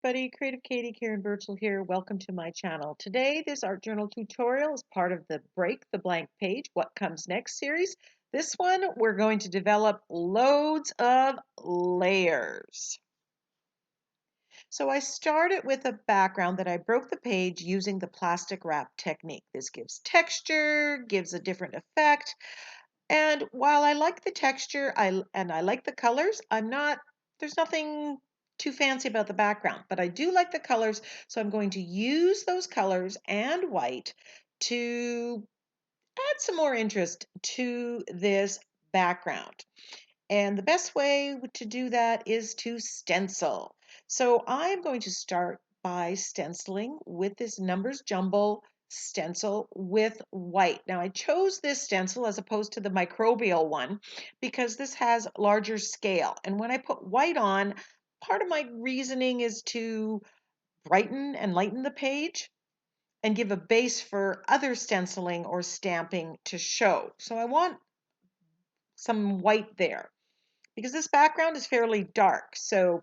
everybody, Creative Katie, Karen Burchill here. Welcome to my channel. Today, this art journal tutorial is part of the Break the Blank Page, What Comes Next series. This one, we're going to develop loads of layers. So I started with a background that I broke the page using the plastic wrap technique. This gives texture, gives a different effect. And while I like the texture, I like the colors, there's nothing too fancy about the background, but I do like the colors, so I'm going to use those colors and white to add some more interest to this background. And the best way to do that is to stencil. So I'm going to start by stenciling with this numbers jumble stencil with white. Now I chose this stencil as opposed to the microbial one because this has larger scale. And when I put white on, part of my reasoning is to brighten and lighten the page and give a base for other stenciling or stamping to show. So I want some white there because this background is fairly dark. So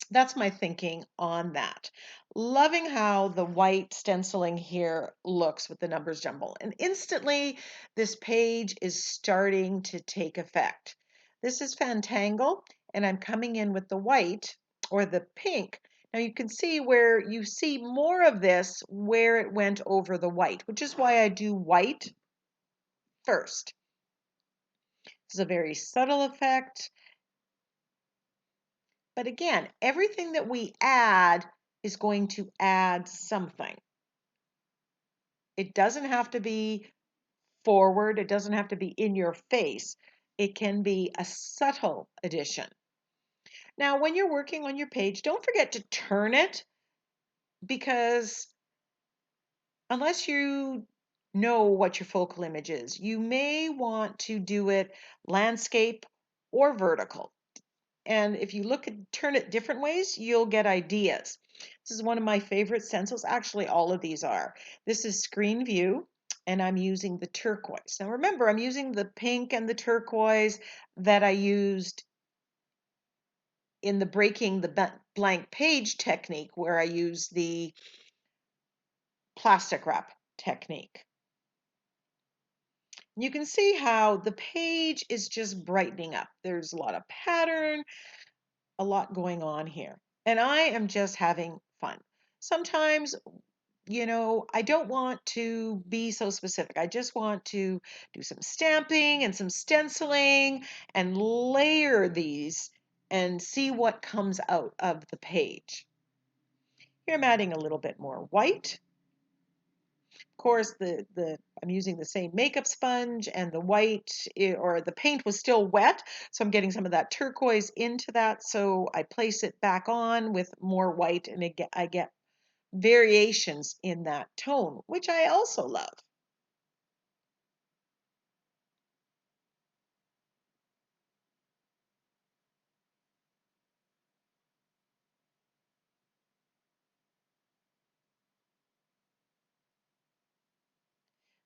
that's my thinking on that. Loving how the white stenciling here looks with the numbers jumble. And instantly, this page is starting to take effect. This is Fantangle, and I'm coming in with the white or the pink. Now you can see where you see more of this where it went over the white, which is why I do white first. This is a very subtle effect. But again, everything that we add is going to add something. It doesn't have to be forward, it doesn't have to be in your face. It can be a subtle addition. Now, when you're working on your page, don't forget to turn it because unless you know what your focal image is, you may want to do it landscape or vertical. And if you turn it different ways, you'll get ideas. This is one of my favorite stencils. Actually, all of these are. This is screen view, and I'm using the turquoise. Now remember, I'm using the pink and the turquoise that I used in the breaking the blank page technique where I use the plastic wrap technique. You can see how the page is just brightening up. There's a lot of pattern, a lot going on here. And I am just having fun. Sometimes, I don't want to be so specific. I just want to do some stamping and some stenciling and layer these and see what comes out of the page. Here I'm adding a little bit more white. Of course, I'm using the same makeup sponge and the white or the paint was still wet, so I'm getting some of that turquoise into that. So I place it back on with more white and I get variations in that tone, which I also love.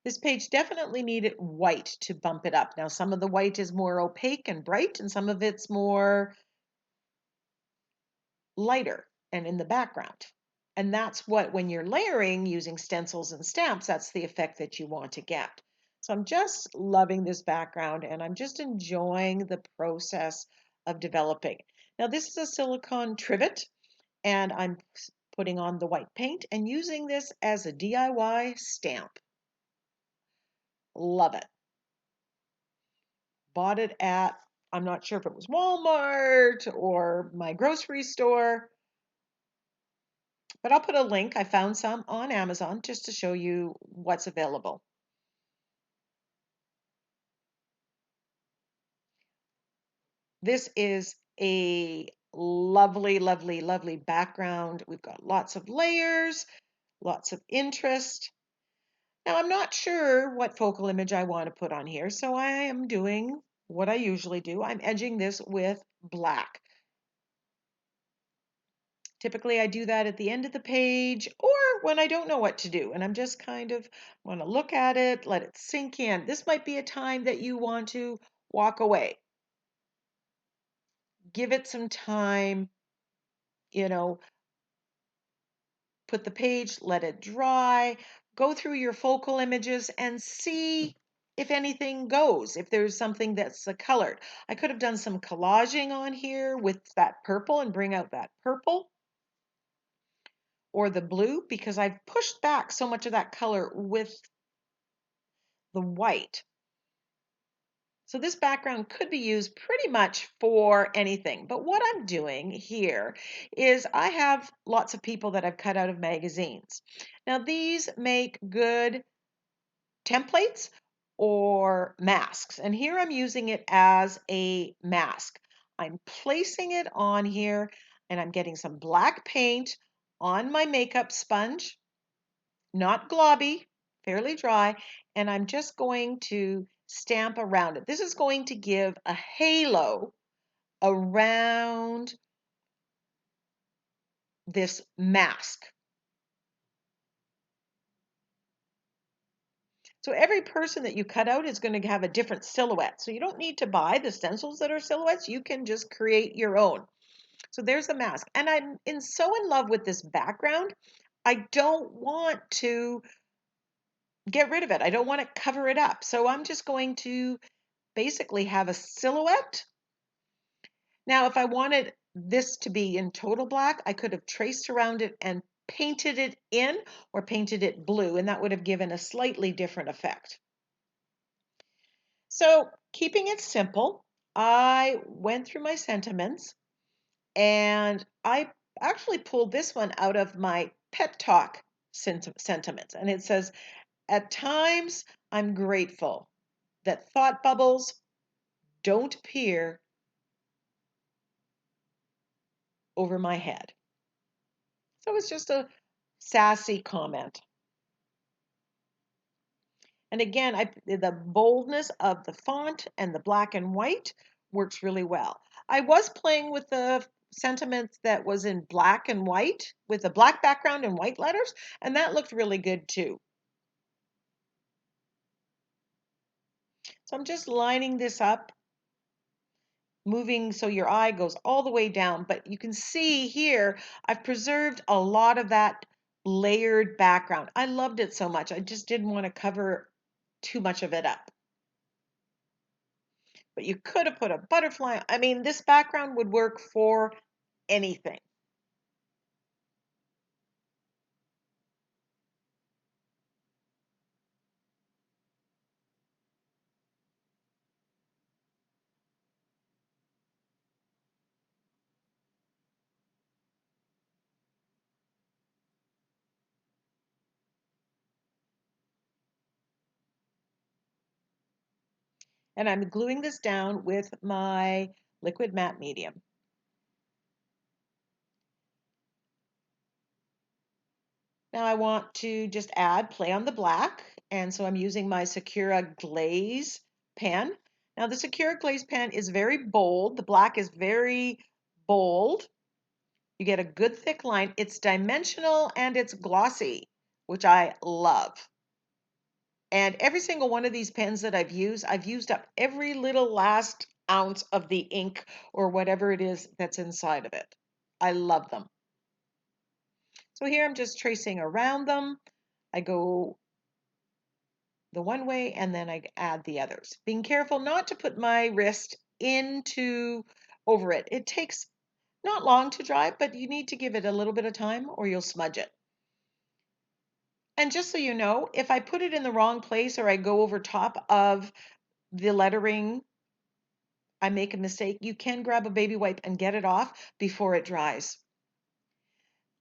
This page definitely needed white to bump it up. Now, some of the white is more opaque and bright, and some of it's more lighter and in the background. And that's what, when you're layering using stencils and stamps, that's the effect that you want to get. So I'm just loving this background and I'm just enjoying the process of developing. Now this is a silicone trivet and I'm putting on the white paint and using this as a DIY stamp. Love it. Bought it at, I'm not sure if it was Walmart or my grocery store, but I'll put a link. I found some on Amazon just to show you what's available. This is a lovely, lovely, lovely background. We've got lots of layers, lots of interest. Now, I'm not sure what focal image I want to put on here, so I am doing what I usually do. I'm edging this with black. Typically, I do that at the end of the page or when I don't know what to do and I'm just kind of want to look at it, let it sink in. This might be a time that you want to walk away. Give it some time, you know, put the page, let it dry, go through your focal images and see if anything goes, if there's something that's colored. I could have done some collaging on here with that purple and bring out that purple or the blue because I've pushed back so much of that color with the white. So this background could be used pretty much for anything. But what I'm doing here is I have lots of people that I've cut out of magazines. Now these make good templates or masks. And here I'm using it as a mask. I'm placing it on here and I'm getting some black paint on my makeup sponge, not globby, fairly dry, and I'm just going to stamp around it. This is going to give a halo around this mask. So every person that you cut out is going to have a different silhouette. So you don't need to buy the stencils that are silhouettes. You can just create your own. So there's the mask. And I'm so in love with this background. I don't want to get rid of it. I don't want to cover it up. So I'm just going to basically have a silhouette. Now, if I wanted this to be in total black, I could have traced around it and painted it in or painted it blue, and that would have given a slightly different effect. So keeping it simple, I went through my sentiments and I actually pulled this one out of my pet talk sentiments. And it says, at times I'm grateful that thought bubbles don't appear over my head. So it's just a sassy comment. And again, the boldness of the font and the black and white works really well. I was playing with the sentiments that was in black and white with a black background and white letters, and that looked really good too. So I'm just lining this up, moving so your eye goes all the way down, but you can see here I've preserved a lot of that layered background. I loved it so much. I just didn't want to cover too much of it up. But you could have put a butterfly. I mean, this background would work for anything. And I'm gluing this down with my liquid matte medium. Now I want to just add play on the black, and so I'm using my Sakura glaze pen. Now the Sakura glaze pen is very bold. The black is very bold. You get a good thick line. It's dimensional and it's glossy, which I love. And every single one of these pens that I've used up every little last ounce of the ink or whatever it is that's inside of it. I love them. So here I'm just tracing around them. I go the one way and then I add the others. Being careful not to put my wrist into over it. It takes not long to dry, but you need to give it a little bit of time or you'll smudge it. And just so you know, if I put it in the wrong place or I go over top of the lettering, I make a mistake, you can grab a baby wipe and get it off before it dries.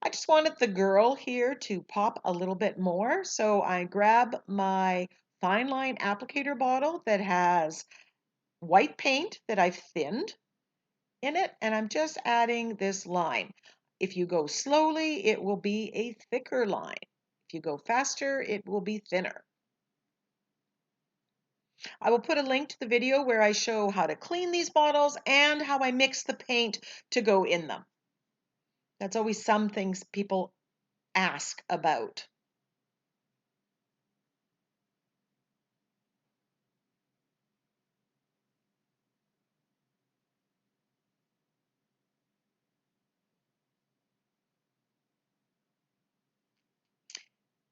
I just wanted the girl here to pop a little bit more, so I grab my fine line applicator bottle that has white paint that I've thinned in it, and I'm just adding this line. If you go slowly, it will be a thicker line. If you go faster, it will be thinner. I will put a link to the video where I show how to clean these bottles and how I mix the paint to go in them. That's always some things people ask about.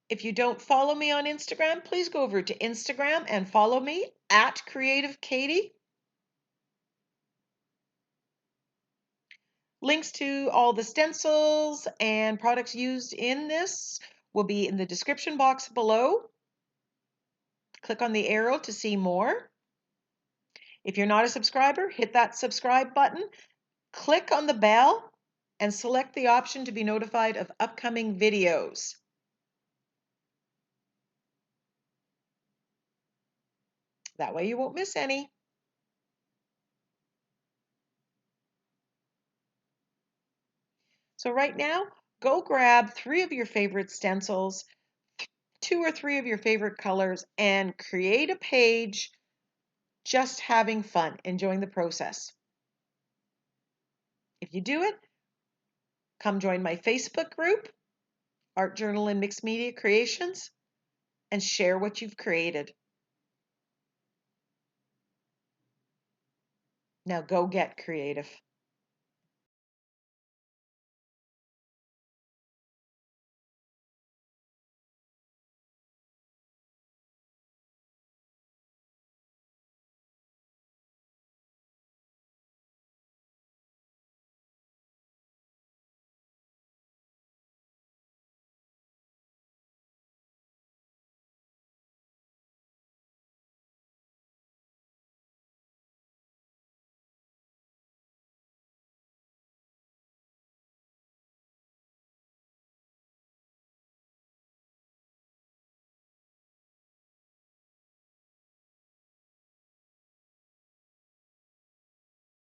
If you don't follow me on Instagram, please go over to Instagram and follow me at Creative Katie. Links to all the stencils and products used in this will be in the description box below. Click on the arrow to see more. If you're not a subscriber, hit that subscribe button, click on the bell, and select the option to be notified of upcoming videos. That way you won't miss any. So right now, go grab 3 of your favorite stencils, 2 or 3 of your favorite colors, and create a page just having fun, enjoying the process. If you do it, come join my Facebook group, Art Journal and Mixed Media Creations, and share what you've created. Now go get creative.